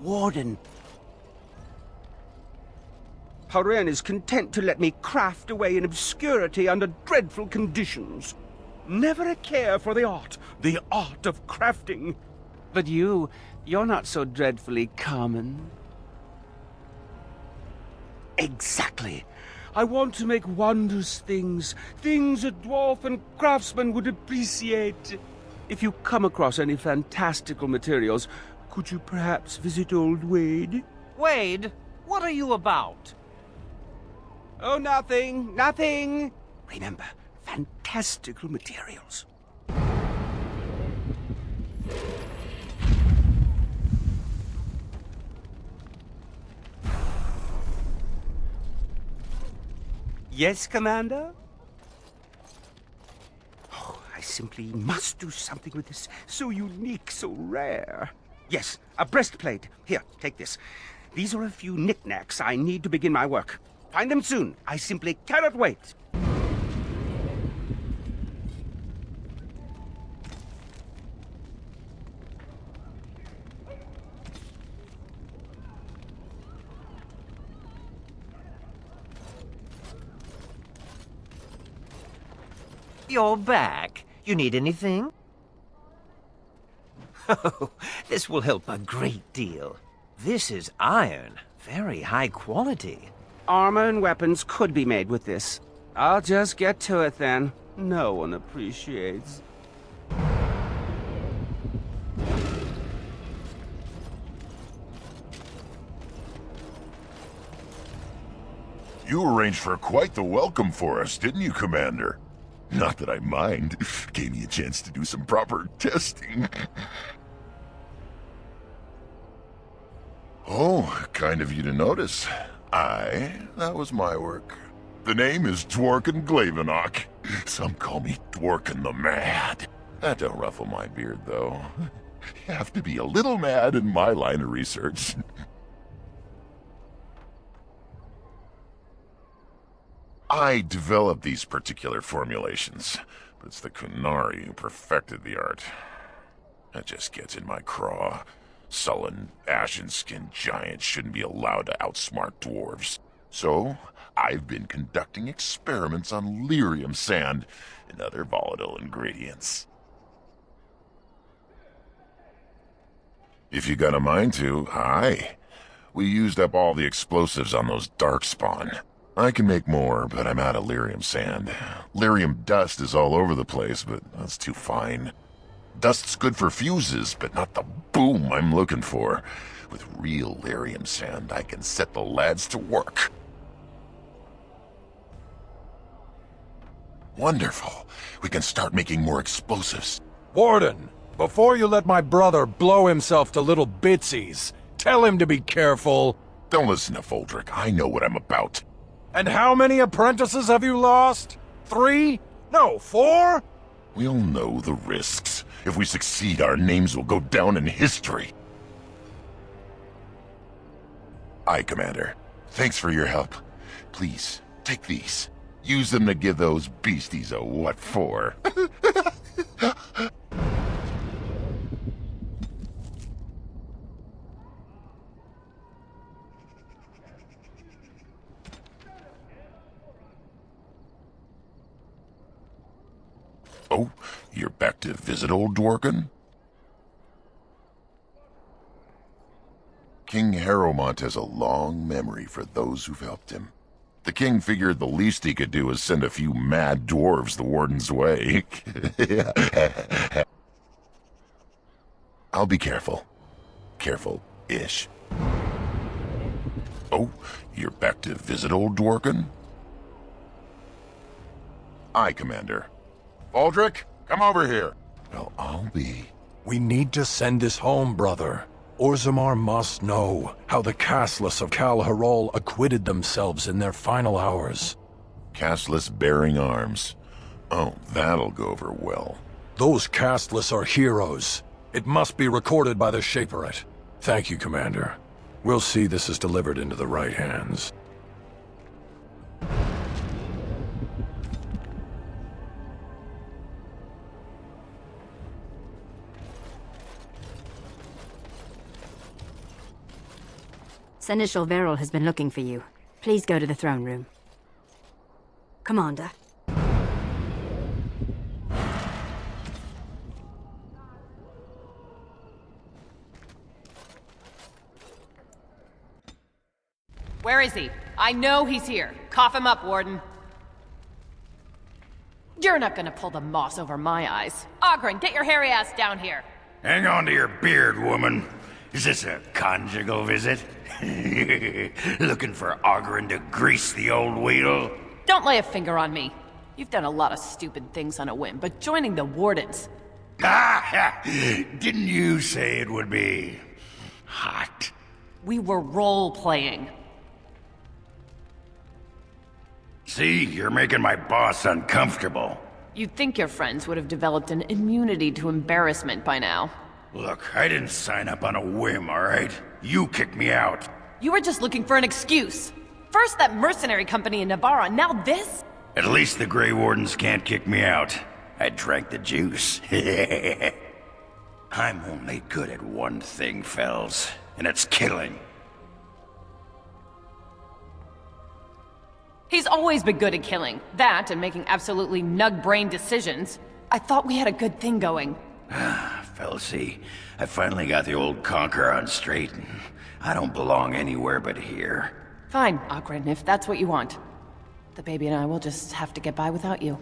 Warden. Herren is content to let me craft away in obscurity under dreadful conditions. Never a care for the art of crafting. But you're not so dreadfully common. Exactly. I want to make wondrous things a dwarf and craftsman would appreciate. If you come across any fantastical materials, could you perhaps visit old Wade? Wade? What are you about? Oh, nothing. Remember, fantastical materials. Yes, Commander? Oh, I simply must do something with this. So unique, so rare. Yes, a breastplate. Here, take this. These are a few knickknacks I need to begin my work. Find them soon. I simply cannot wait. You're back. You need anything? Oh, this will help a great deal. This is iron. Very high quality. Armor and weapons could be made with this. I'll just get to it then. No one appreciates. You arranged for quite the welcome for us, didn't you, Commander? Not that I mind. Gave me a chance to do some proper testing. Oh, kind of you to notice. That was my work. The name is Dworkin Glavonak. Some call me Dworkin the Mad. That don't ruffle my beard, though. You have to be a little mad in my line of research. I developed these particular formulations, but it's the Kunari who perfected the art. That just gets in my craw. Sullen, ashen-skinned giants shouldn't be allowed to outsmart dwarves. So, I've been conducting experiments on lyrium sand and other volatile ingredients. If you got a mind to, aye. We used up all the explosives on those darkspawn. I can make more, but I'm out of lyrium sand. Lyrium dust is all over the place, but that's too fine. Dust's good for fuses, but not the boom I'm looking for. With real lyrium sand, I can set the lads to work. Wonderful. We can start making more explosives. Warden, before you let my brother blow himself to little bitsies, tell him to be careful. Don't listen to Voldrik. I know what I'm about. And how many apprentices have you lost? 3? No, 4? We'll know the risks. If we succeed, our names will go down in history. Aye, Commander. Thanks for your help. Please, take these. Use them to give those beasties a what for. Oh, you're back to visit old Dworkin? King Harrowmont has a long memory for those who've helped him. The king figured the least he could do was send a few mad dwarves the warden's way. I'll be careful. Careful-ish. Oh, you're back to visit old Dworkin? Aye, Commander. Voldrik, come over here. Well, I'll be. We need to send this home, brother. Orzammar must know how the casteless of Kal Harol acquitted themselves in their final hours. Casteless bearing arms. Oh, that'll go over well. Those casteless are heroes. It must be recorded by the Shaperate. Thank you, Commander. We'll see this is delivered into the right hands. Seneschal Varel has been looking for you. Please go to the throne room. Commander. Where is he? I know he's here. Cough him up, Warden. You're not gonna pull the moss over my eyes. Oghren, get your hairy ass down here. Hang on to your beard, woman. Is this a conjugal visit? Looking for Oghren to grease the old wheel? Don't lay a finger on me. You've done a lot of stupid things on a whim, but joining the Wardens... Didn't you say it would be... hot? We were role-playing. See, you're making my boss uncomfortable. You'd think your friends would have developed an immunity to embarrassment by now. Look, I didn't sign up on a whim, alright? You kicked me out. You were just looking for an excuse. First that mercenary company in Navarra, now this? At least the Grey Wardens can't kick me out. I drank the juice. I'm only good at one thing, Fels, and it's killing. He's always been good at killing. That and making absolutely nug-brain decisions. I thought we had a good thing going. Felsi, I finally got the old conqueror on straight, and I don't belong anywhere but here. Fine, Oghren, if that's what you want. The baby and I will just have to get by without you.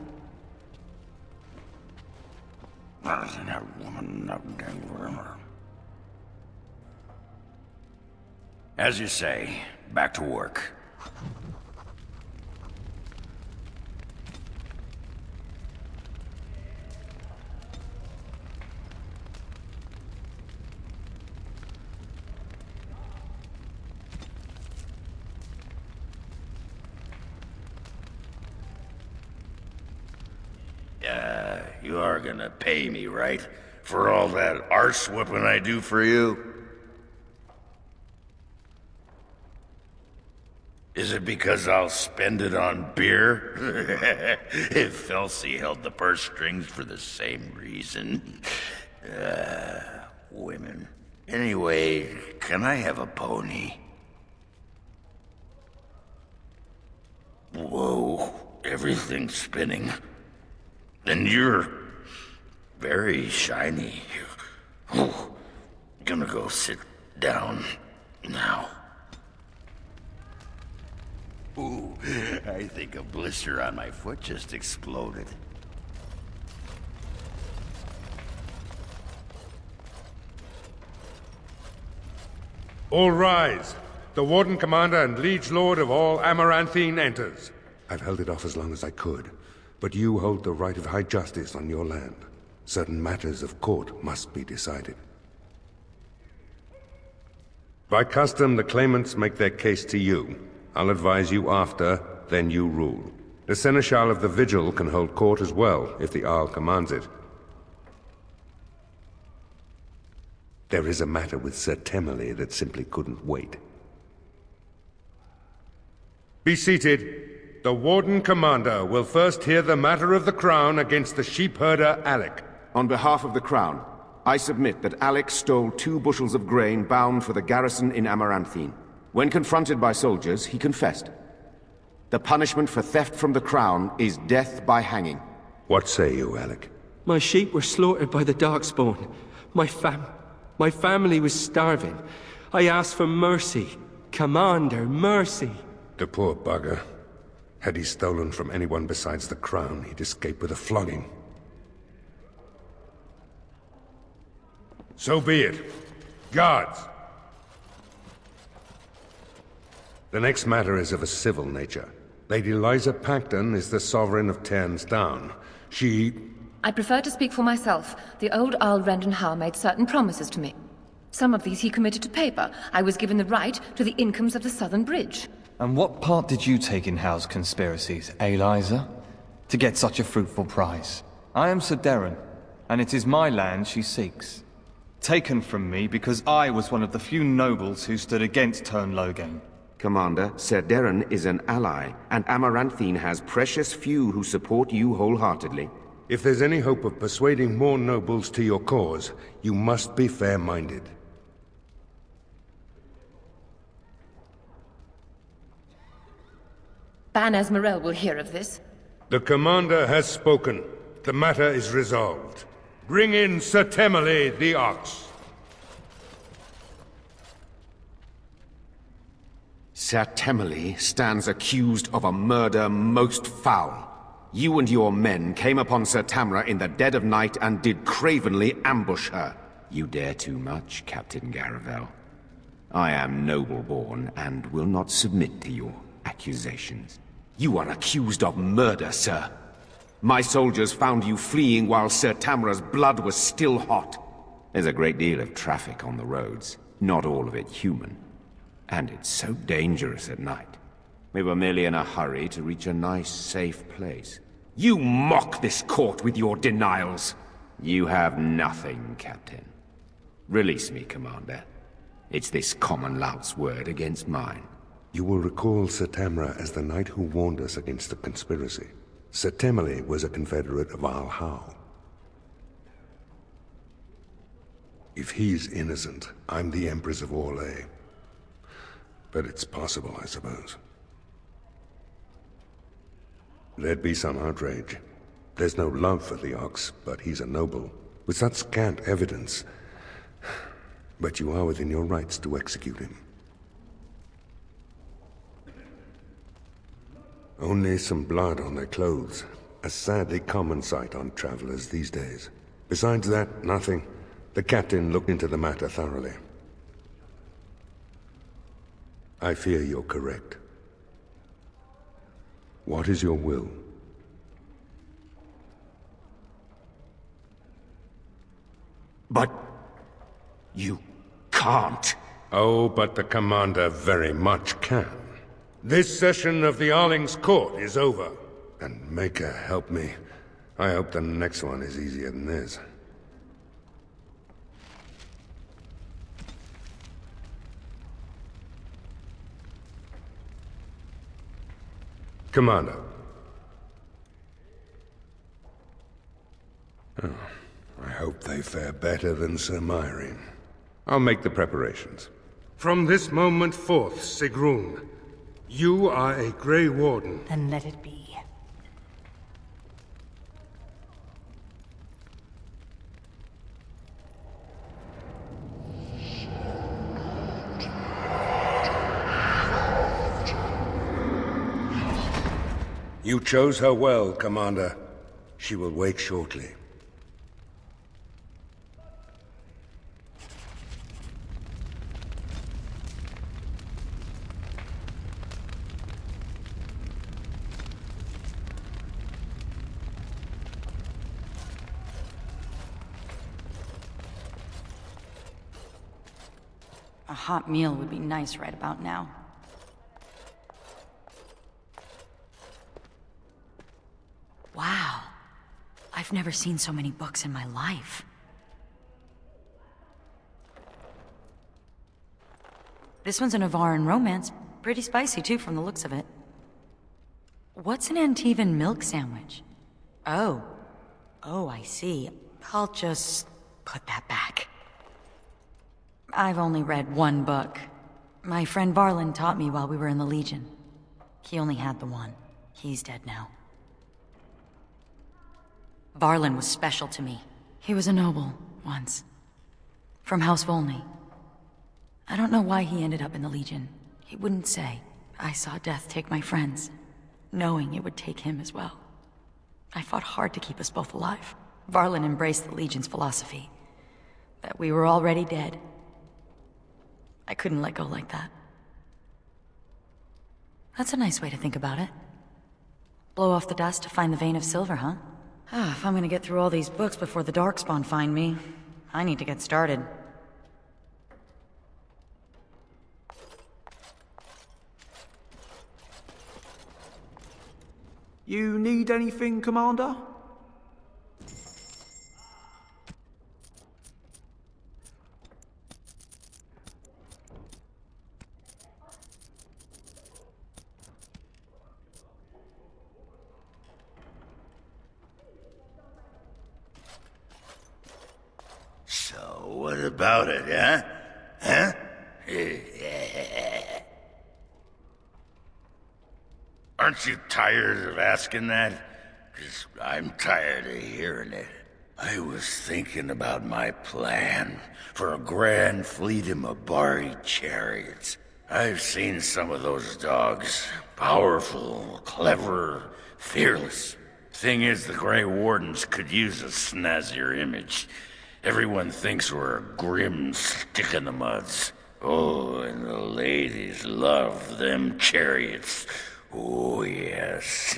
As you say, back to work. You are gonna pay me, right? For all that arse-whooping I do for you? Is it because I'll spend it on beer? If Felsi held the purse strings for the same reason. Women. Anyway, can I have a pony? Whoa, everything's spinning. And you're very shiny. Oh, gonna go sit down now. Ooh, I think a blister on my foot just exploded. All rise. The Warden Commander and Liege Lord of all Amaranthine enters. I've held it off as long as I could. But you hold the right of high justice on your land. Certain matters of court must be decided. By custom, the claimants make their case to you. I'll advise you after, then you rule. The Seneschal of the Vigil can hold court as well, if the Arl commands it. There is a matter with Sir Temmerley that simply couldn't wait. Be seated. The Warden Commander will first hear the matter of the Crown against the sheepherder Alec. On behalf of the Crown, I submit that Alec stole 2 bushels of grain bound for the garrison in Amaranthine. When confronted by soldiers, he confessed. The punishment for theft from the Crown is death by hanging. What say you, Alec? My sheep were slaughtered by the Darkspawn. My family was starving. I asked for mercy. Commander, mercy. The poor bugger. Had he stolen from anyone besides the Crown, he'd escape with a flogging. So be it. Guards! The next matter is of a civil nature. Lady Liza Pacton is the sovereign of Terns Down. I prefer to speak for myself. The old Arl Rendenhal made certain promises to me. Some of these he committed to paper. I was given the right to the incomes of the Southern Bridge. And what part did you take in Hal's conspiracies, Liza? To get such a fruitful prize? I am Sir Darren, and it is my land she seeks. Taken from me because I was one of the few nobles who stood against Tern Loghain. Commander, Sir Darren is an ally, and Amaranthine has precious few who support you wholeheartedly. If there's any hope of persuading more nobles to your cause, you must be fair-minded. Ban Esmerel will hear of this. The commander has spoken. The matter is resolved. Bring in Sir Temele the Ox. Sir Temele stands accused of a murder most foul. You and your men came upon Sir Tamra in the dead of night and did cravenly ambush her. You dare too much, Captain Garavel. I am noble-born and will not submit to your accusations. You are accused of murder, sir. My soldiers found you fleeing while Sir Tamra's blood was still hot. There's a great deal of traffic on the roads, not all of it human. And it's so dangerous at night. We were merely in a hurry to reach a nice, safe place. You mock this court with your denials. You have nothing, Captain. Release me, Commander. It's this common lout's word against mine. You will recall Sir Tamra as the knight who warned us against the conspiracy. Sir Temele was a confederate of Al-How. If he's innocent, I'm the Empress of Orlais. But it's possible, I suppose. There'd be some outrage. There's no love for the Ox, but he's a noble, with such scant evidence. But you are within your rights to execute him. Only some blood on their clothes. A sadly common sight on travelers these days. Besides that, nothing. The captain looked into the matter thoroughly. I fear you're correct. What is your will? But you can't. Oh, but the commander very much can. This session of the Arling's court is over. And Micah, help me. I hope the next one is easier than this. Commander. Oh, I hope they fare better than Sir Myrene. I'll make the preparations. From this moment forth, Sigrun, you are a Grey Warden. Then let it be. You chose her well, Commander. She will wake shortly. A hot meal would be nice right about now. Wow. I've never seen so many books in my life. This one's an Oghren romance. Pretty spicy, too, from the looks of it. What's an Antivan milk sandwich? Oh. Oh, I see. I'll just put that back. I've only read one book. My friend Varel taught me while we were in the Legion. He only had the one. He's dead now. Varel was special to me. He was a noble, once. From House Volney. I don't know why he ended up in the Legion. He wouldn't say. I saw death take my friends, knowing it would take him as well. I fought hard to keep us both alive. Varel embraced the Legion's philosophy, that we were already dead. I couldn't let go like that. That's a nice way to think about it. Blow off the dust to find the vein of silver, huh? If I'm gonna get through all these books before the Darkspawn find me, I need to get started. You need anything, Commander? What about it, huh? Our Aren't you tired of asking that? 'Cause I'm tired of hearing it. I was thinking about my plan for a grand fleet of Mabari chariots. I've seen some of those dogs. Powerful, clever, fearless. Thing is, the Grey Wardens could use a snazzier image. Everyone thinks we're a grim stick-in-the-muds. Oh, and the ladies love them chariots. Oh, yes.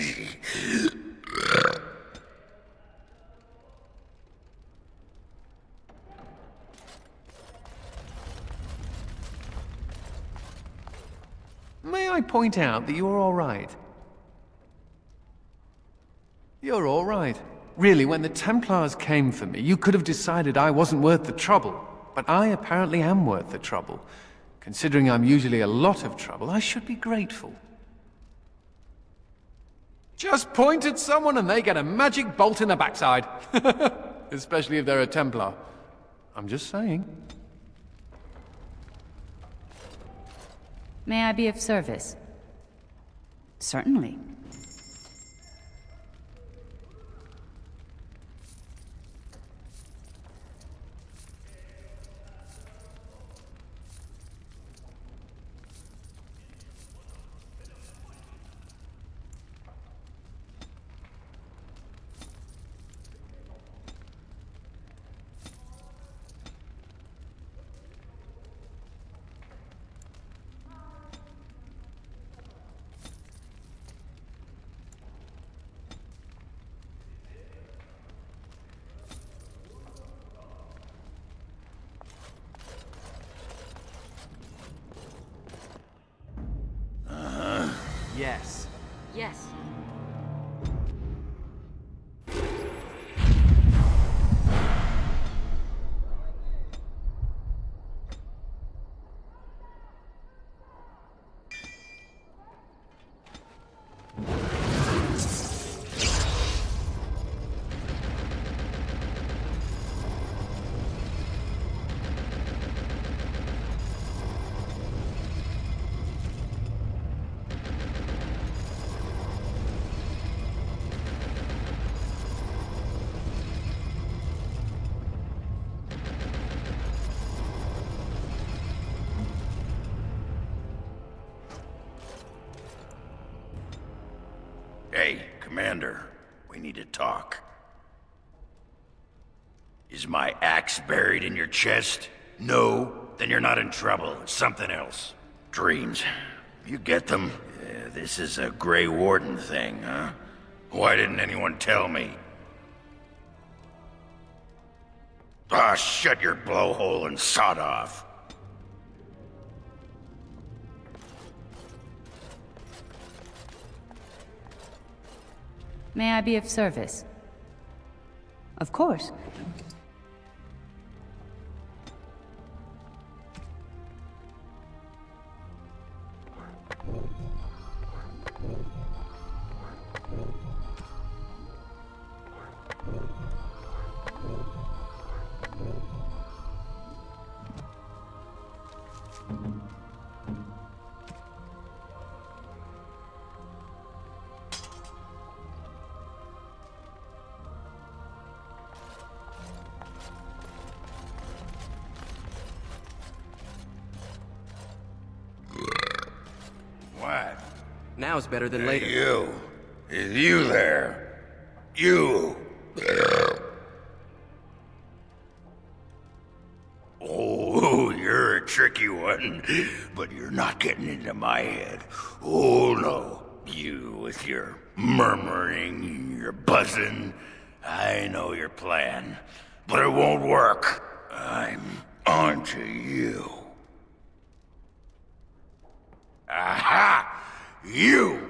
May I point out that you're all right? You're all right. Really, when the Templars came for me, you could have decided I wasn't worth the trouble. But I apparently am worth the trouble. Considering I'm usually a lot of trouble, I should be grateful. Just point at someone and they get a magic bolt in the backside. Especially if they're a Templar. I'm just saying. May I be of service? Certainly. Yes. Yes. Hey, Commander, we need to talk. Is my axe buried in your chest? No? Then you're not in trouble. It's something else. Dreams. You get them? Yeah, this is a Grey Warden thing, huh? Why didn't anyone tell me? Ah, shut your blowhole and sod off. May I be of service? Of course. What? Now's better than later. You. Is you there? You. Oh, you're a tricky one, but you're not getting into my head. Oh no, you with your murmuring, your buzzing. I know your plan, but it won't work. I'm onto you. Aha! You!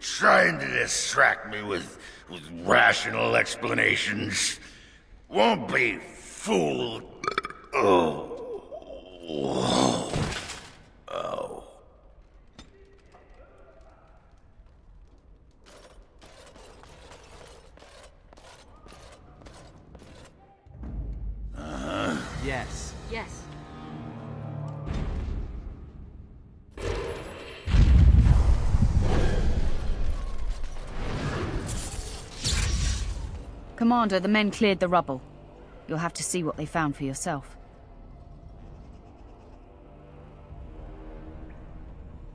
Trying to distract me with rational explanations. Won't be fooled. Oh. Oh. Yes. Yes. Commander, the men cleared the rubble. You'll have to see what they found for yourself.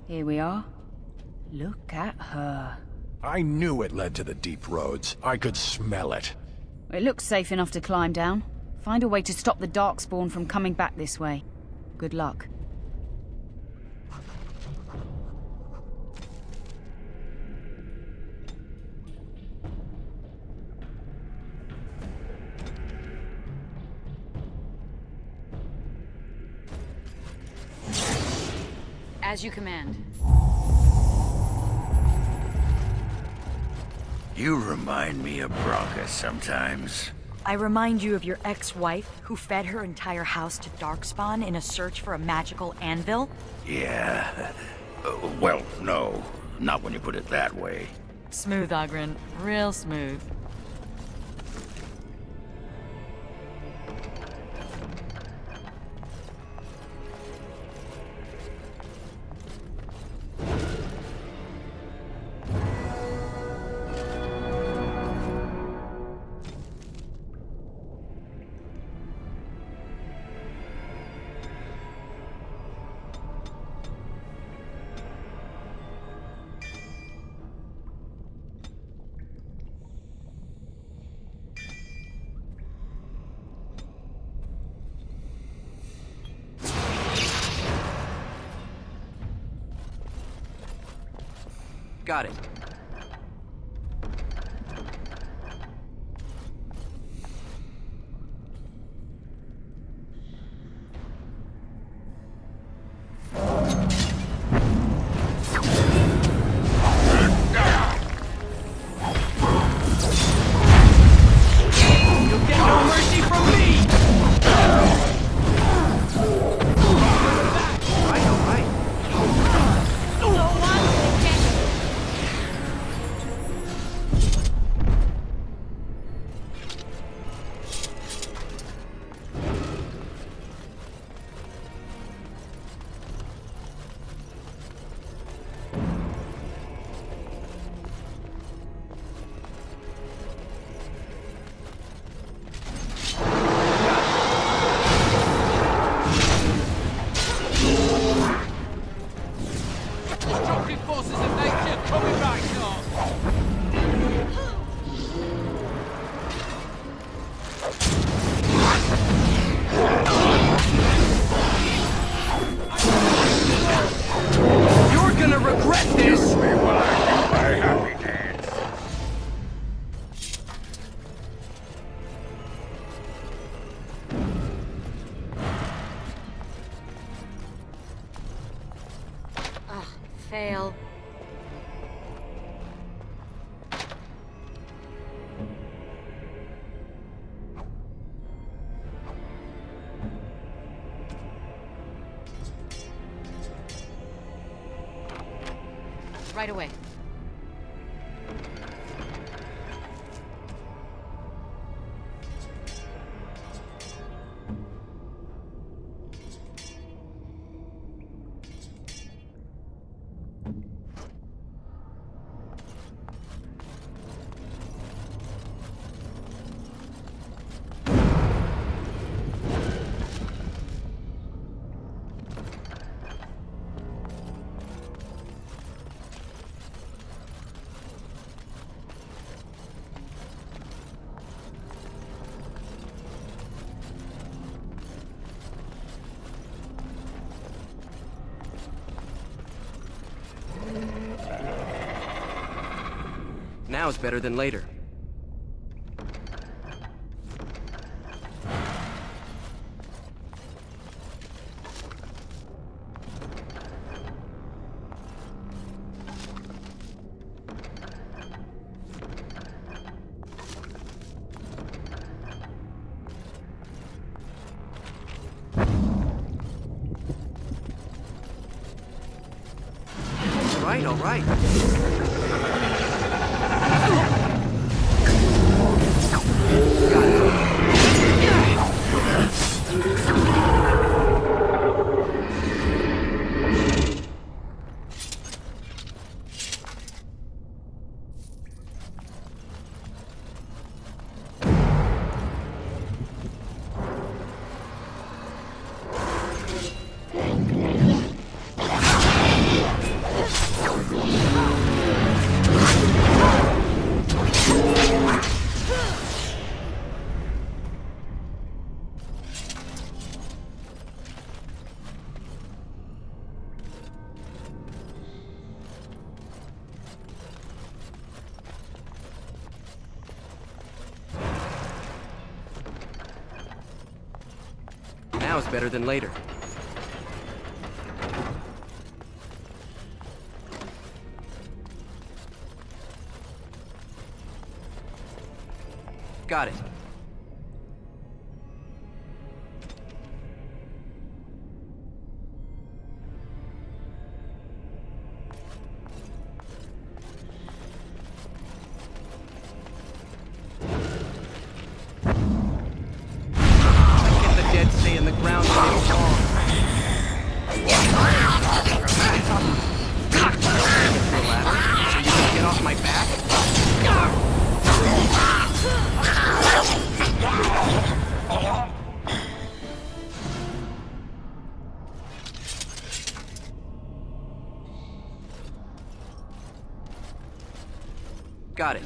Here we are. Look at her. I knew it led to the deep roads. I could smell it. It looks safe enough to climb down. Find a way to stop the Darkspawn from coming back this way. Good luck. As you command. You remind me of Bronca sometimes. I remind you of your ex-wife who fed her entire house to Darkspawn in a search for a magical anvil? Yeah. Well, no. Not when you put it that way. Smooth, Oghren. Real smooth. Got it. Fail. Right away. Now is better than later. All right. Now is better than later. Got it. Got it.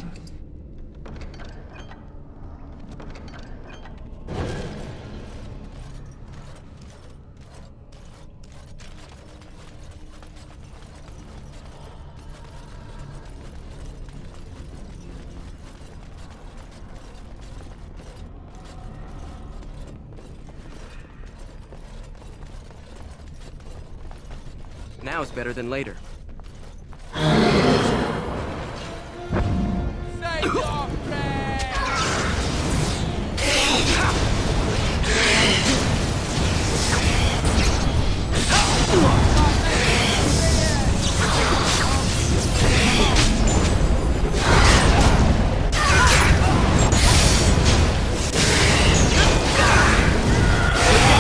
Now is better than later.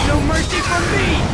No mercy from me!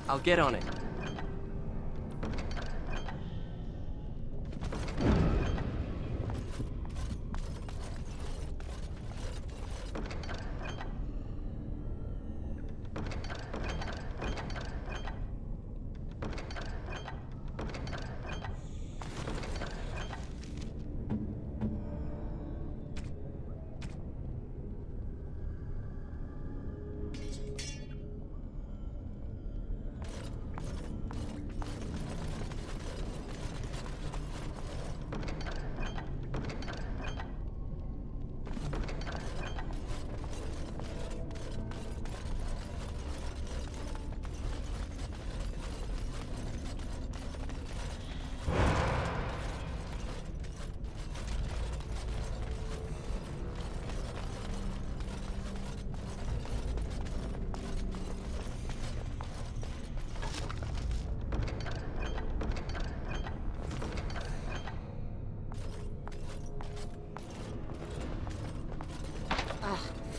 I'll get on it.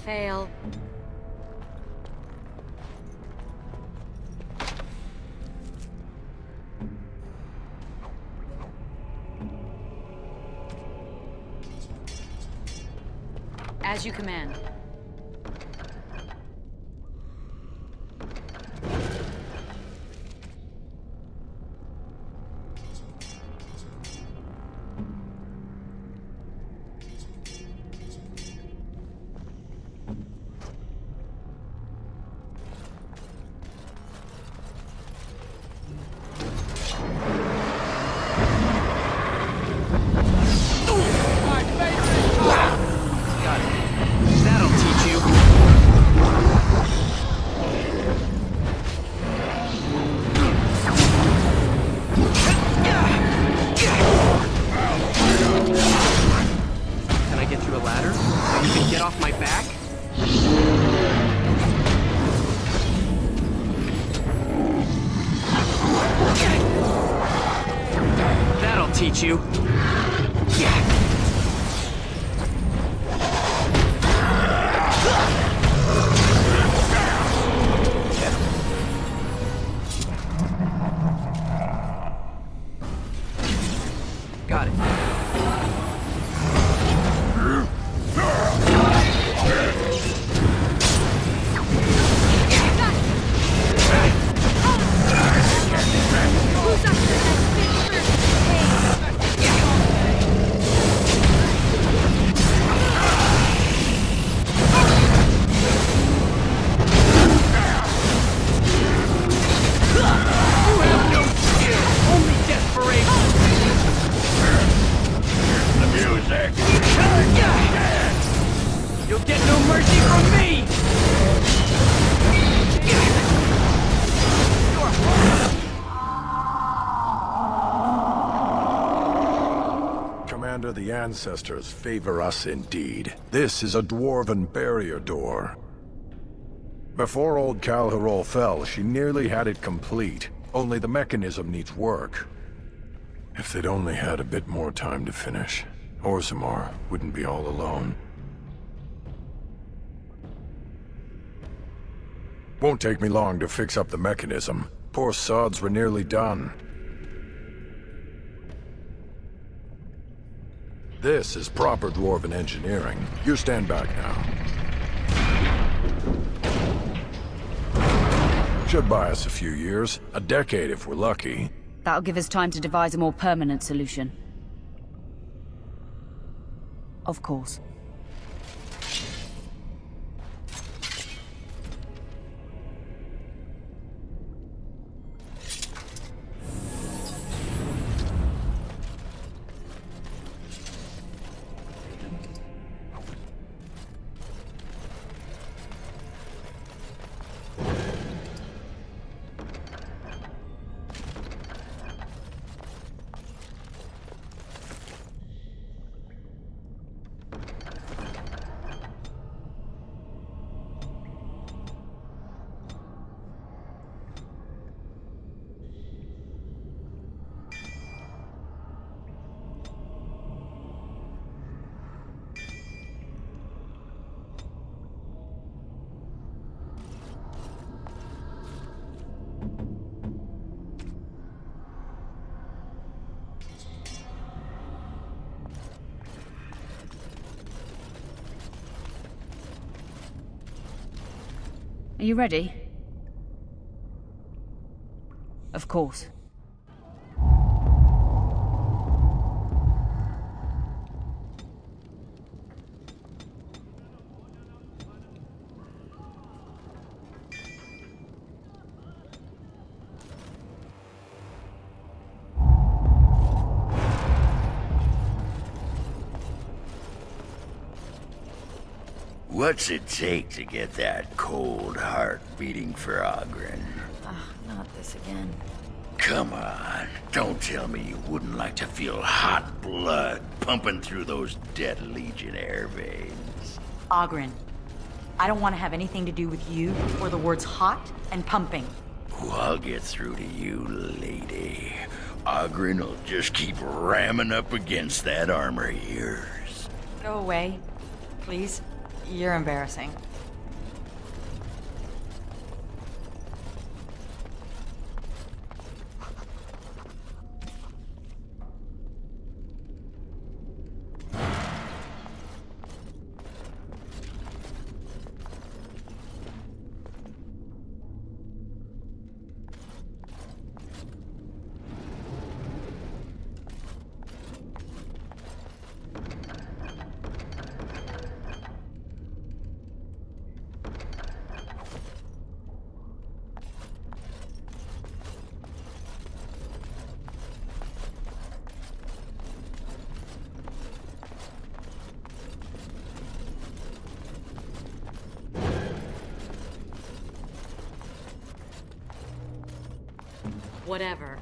Fail. As you command. off my back? That'll teach you. Got it. You'll get no mercy from me! Commander, the ancestors favor us indeed. This is a dwarven barrier door. Before old Calharol fell, she nearly had it complete. Only the mechanism needs work. If they'd only had a bit more time to finish, Orzammar wouldn't be all alone. Won't take me long to fix up the mechanism. Poor sods were nearly done. This is proper dwarven engineering. You stand back now. Should buy us a few years. A decade if we're lucky. That'll give us time to devise a more permanent solution. Of course. Are you ready? Of course. What's it take to get that cold heart beating for Oghren? Not this again. Come on, don't tell me you wouldn't like to feel hot blood pumping through those dead Legionnaire veins. Oghren, I don't want to have anything to do with you or the words hot and pumping. Oh, I'll get through to you, lady. Oghren will just keep ramming up against that armor of yours. Go away, please. You're embarrassing. Whatever.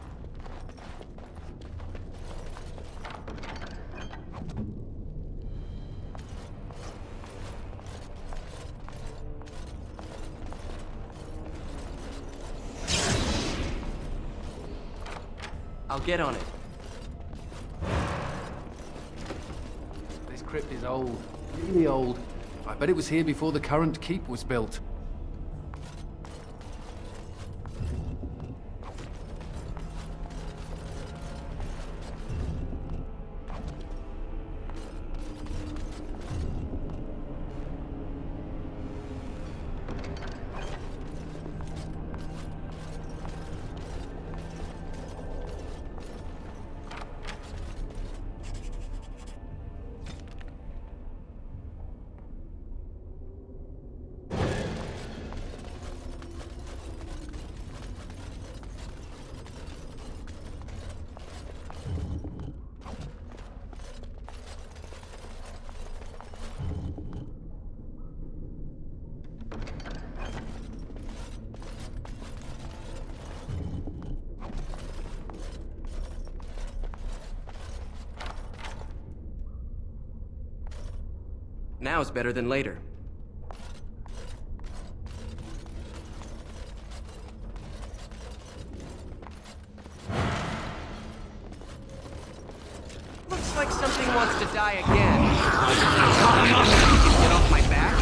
I'll get on it. This crypt is old. Really old. I bet it was here before the current keep was built. Now is better than later. Looks like something wants to die again. Get off my back?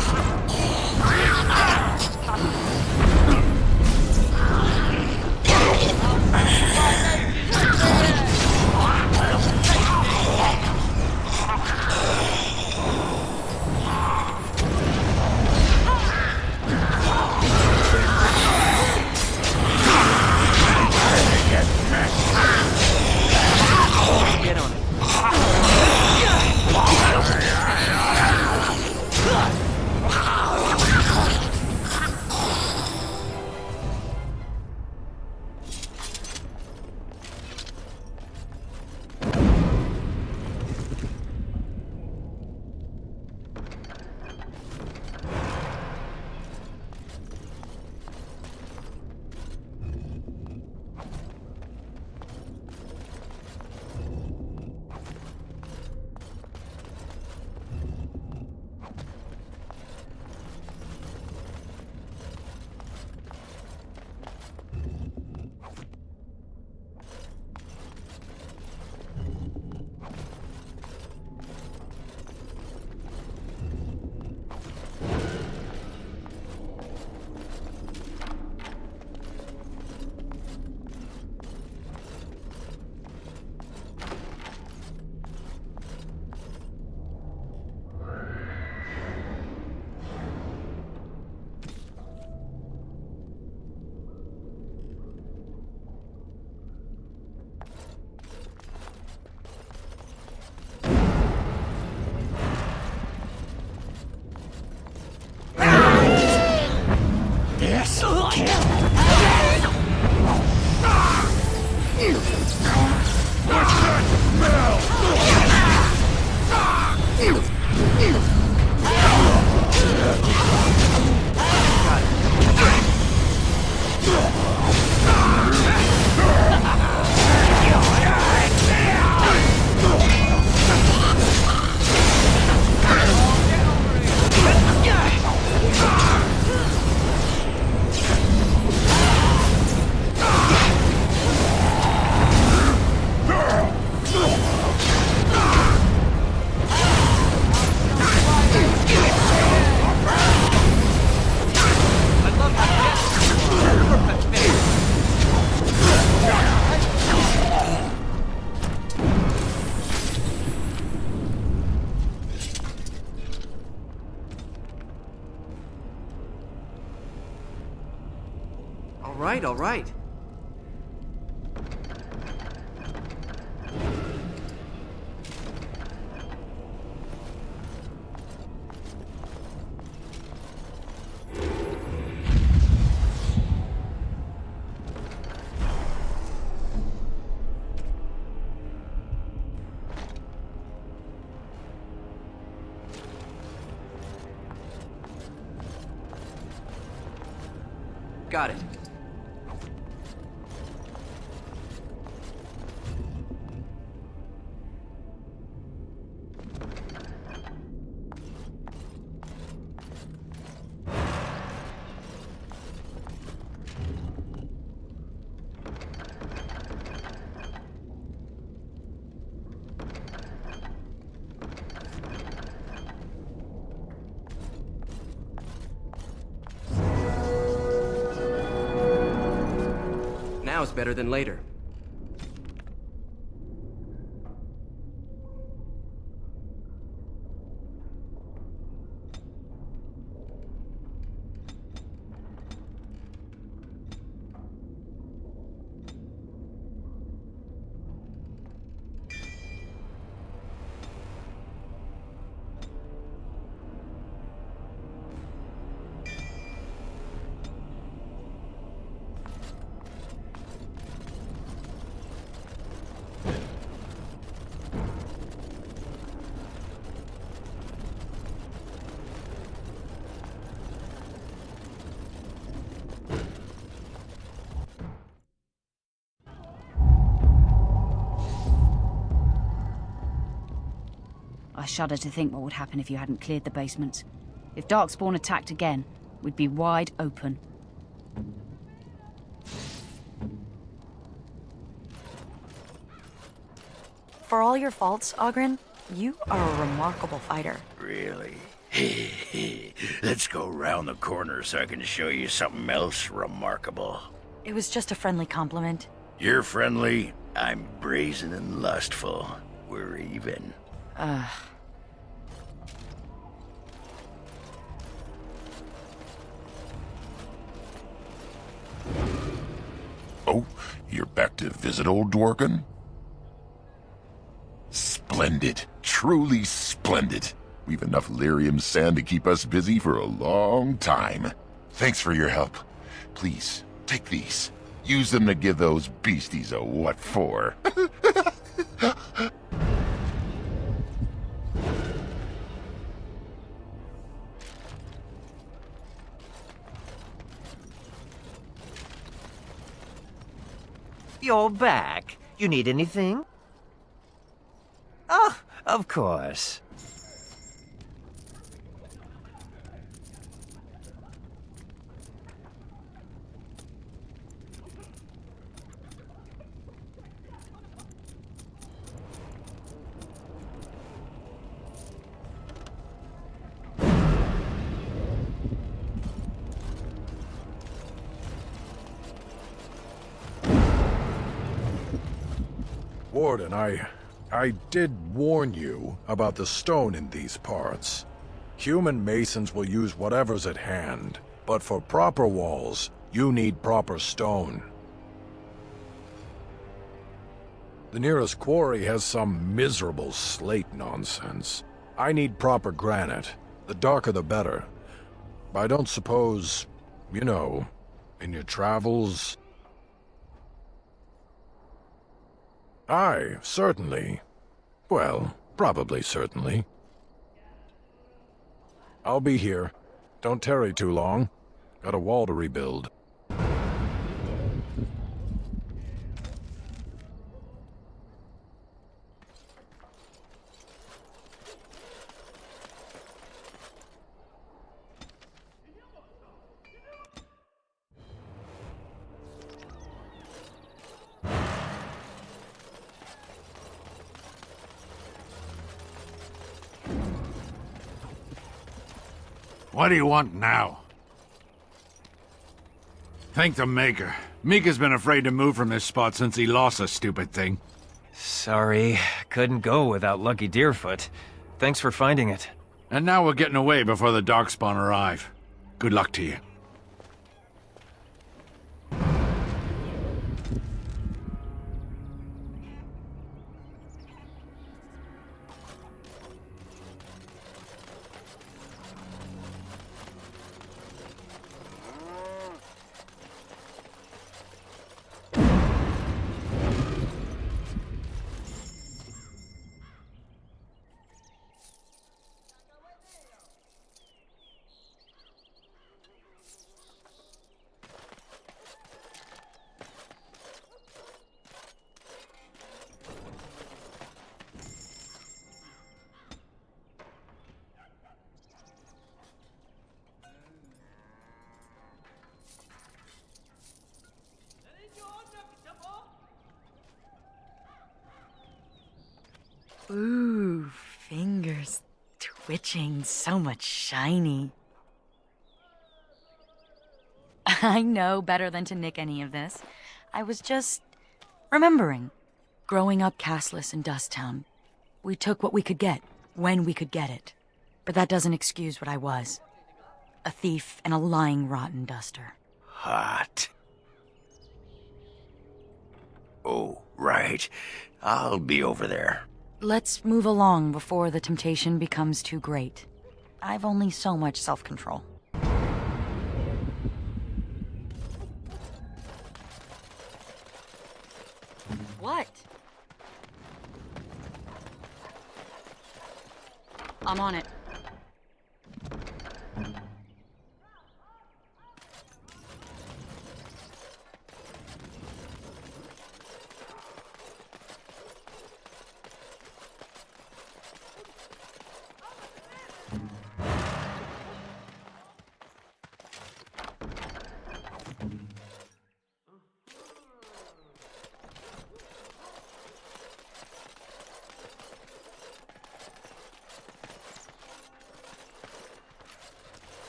Get on it. All right. Got it. now's better than later. I shudder to think what would happen if you hadn't cleared the basement. If Darkspawn attacked again, we'd be wide open. For all your faults, Oghren, you are a remarkable fighter. Really? Let's go round the corner so I can show you something else remarkable. It was just a friendly compliment. You're friendly, I'm brazen and lustful. We're even. Oh, you're back to visit old Dworkin? Splendid. Truly splendid. We've enough lyrium sand to keep us busy for a long time. Thanks for your help. Please, take these. Use them to give those beasties a what for. You're back. You need anything? Oh, of course. Warden, I did warn you about the stone in these parts. Human masons will use whatever's at hand, but for proper walls, you need proper stone. The nearest quarry has some miserable slate nonsense. I need proper granite. The darker the better. I don't suppose, you know, in your travels... Aye, certainly. Well, probably certainly. I'll be here. Don't tarry too long. Got a wall to rebuild. What do you want now? Thank the Maker. Micah's been afraid to move from this spot since he lost the stupid thing. Sorry, couldn't go without Lucky Deerfoot. Thanks for finding it. And now we're getting away before the Darkspawn arrive. Good luck to you. Ooh, fingers twitching, so much shiny. I know better than to nick any of this. I was just remembering. Growing up castless in Dusttown, we took what we could get, when we could get it. But that doesn't excuse what I was. A thief and a lying rotten duster. Hot. Oh, right. I'll be over there. Let's move along before the temptation becomes too great. I've only so much self-control. What? I'm on it.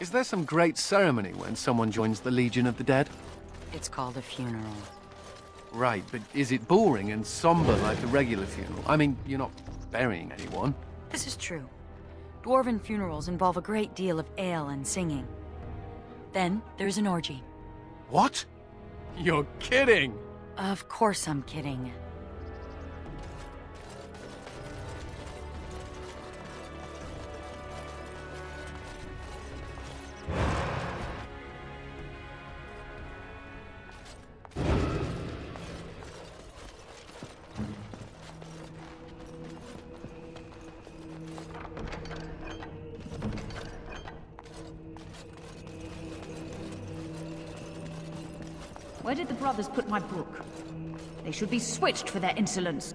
Is there some great ceremony when someone joins the Legion of the Dead? It's called a funeral. Right, but is it boring and somber like a regular funeral? I mean, you're not burying anyone. This is true. Dwarven funerals involve a great deal of ale and singing. Then there's an orgy. What? You're kidding! Of course I'm kidding. Where did the brothers put my book? They should be switched for their insolence.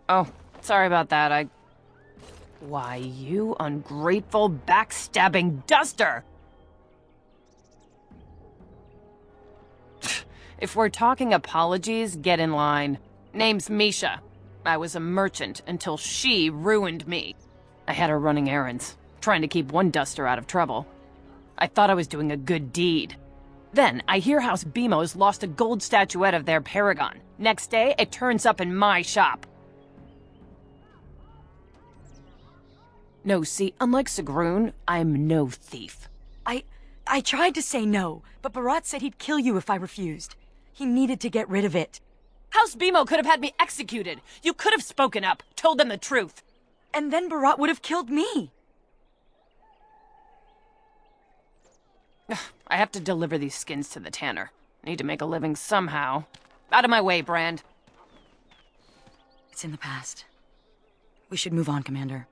Oh, sorry about that. Why, you ungrateful, backstabbing duster! If we're talking apologies, get in line. Name's Mischa. I was a merchant until she ruined me. I had her running errands, trying to keep one duster out of trouble. I thought I was doing a good deed. Then, I hear House Bemo's lost a gold statuette of their paragon. Next day, it turns up in my shop. No, see, unlike Sigrun, I'm no thief. I tried to say no, but Barat said he'd kill you if I refused. He needed to get rid of it. House Bemo could have had me executed. You could have spoken up, told them the truth. And then Barat would have killed me. I have to deliver these skins to the tanner. Need to make a living somehow. Out of my way, Brand. It's in the past. We should move on, Commander.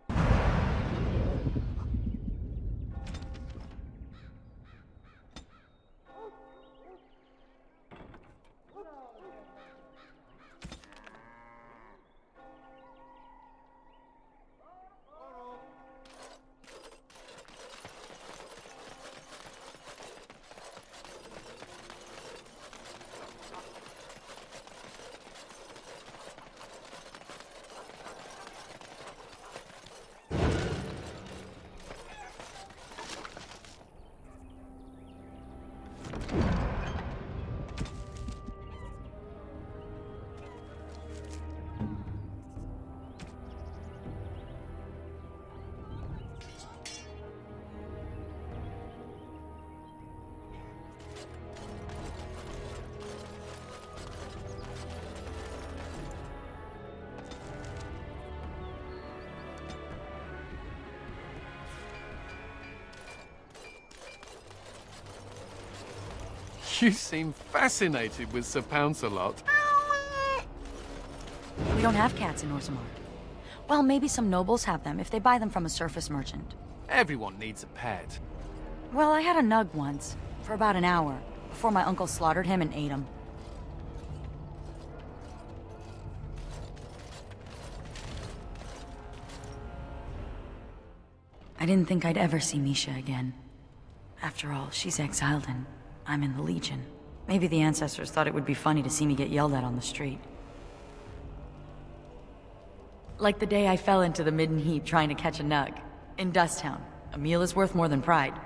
You seem fascinated with Sir Pounce-a-lot. We don't have cats in Orzammar. Well, maybe some nobles have them if they buy them from a surface merchant. Everyone needs a pet. Well, I had a nug once, for about an hour, before my uncle slaughtered him and ate him. I didn't think I'd ever see Mischa again. After all, she's exiled and I'm in the Legion. Maybe the ancestors thought it would be funny to see me get yelled at on the street. Like the day I fell into the midden heap trying to catch a nug. In Dusttown, a meal is worth more than pride.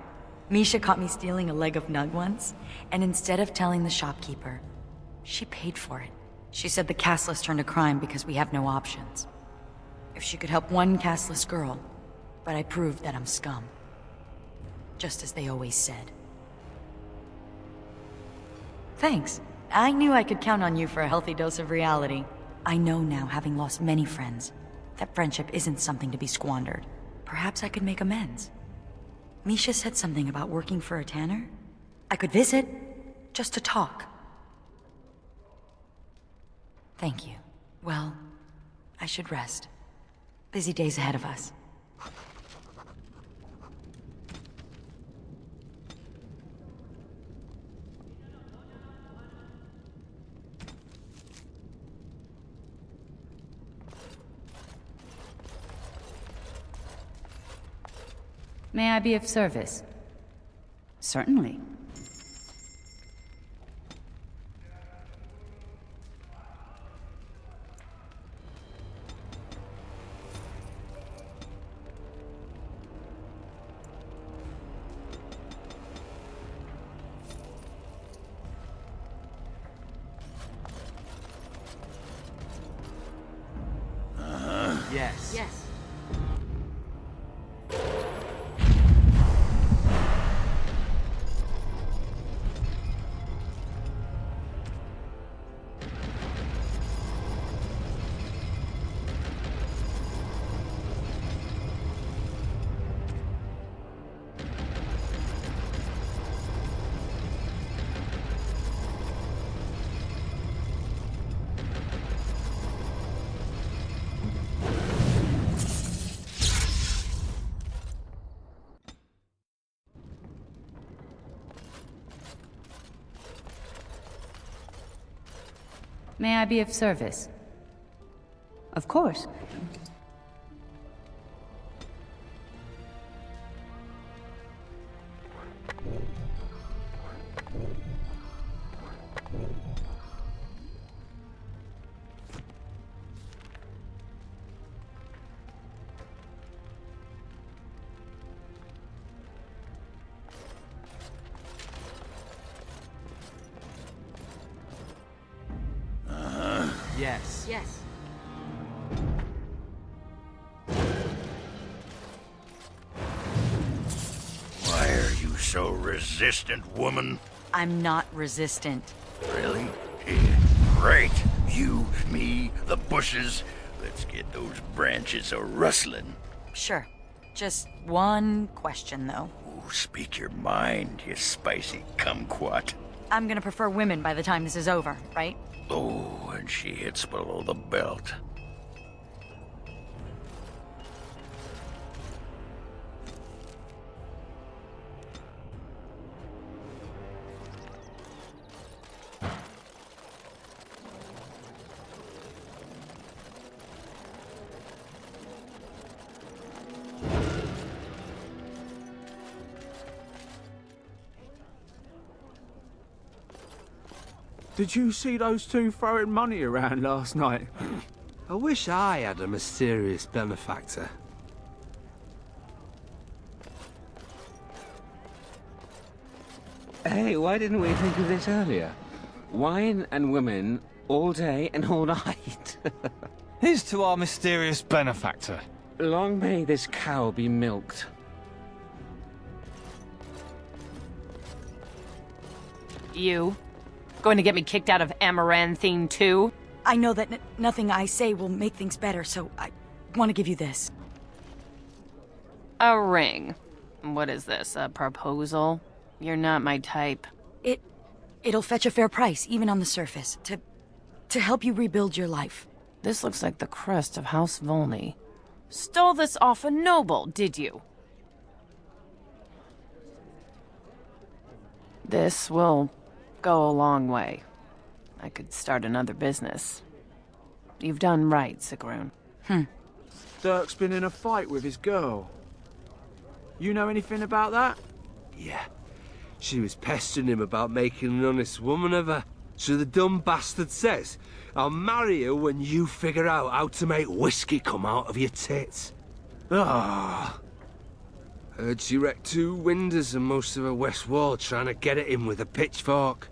Mischa caught me stealing a leg of nug once, and instead of telling the shopkeeper, she paid for it. She said the castless turned a crime because we have no options. If she could help one castless girl, but I proved that I'm scum. Just as they always said. Thanks. I knew I could count on you for a healthy dose of reality. I know now, having lost many friends, that friendship isn't something to be squandered. Perhaps I could make amends. Mischa said something about working for a tanner. I could visit, just to talk. Thank you. Well, I should rest. Busy days ahead of us. May I be of service? Certainly. Yes. Yes. May I be of service? Of course. Yes. Yes. Why are you so resistant, woman? I'm not resistant. Really? Yeah, great. You, me, the bushes. Let's get those branches a-rustling. Sure. Just one question, though. Ooh, speak your mind, you spicy kumquat. I'm gonna prefer women by the time this is over, right? Oh, and she hits below the belt. Did you see those two throwing money around last night? I wish I had a mysterious benefactor. Hey, why didn't we think of this earlier? Wine and women all day and all night. Here's to our mysterious benefactor. Long may this cow be milked. You? Going to get me kicked out of Amaranthine too? I know that nothing I say will make things better, so I want to give you this. A ring. What is this, a proposal? You're not my type. It It'll fetch a fair price, even on the surface, to help you rebuild your life. This looks like the crest of House Volney. Stole this off a noble, did you? This will go a long way. I could start another business. You've done right, Sigrun. Dirk's been in a fight with his girl. You know anything about that? Yeah. She was pestering him about making an honest woman of her. So the dumb bastard says, I'll marry you when you figure out how to make whiskey come out of your tits. Ah. Heard she wrecked 2 windows and most of her west wall trying to get at him with a pitchfork.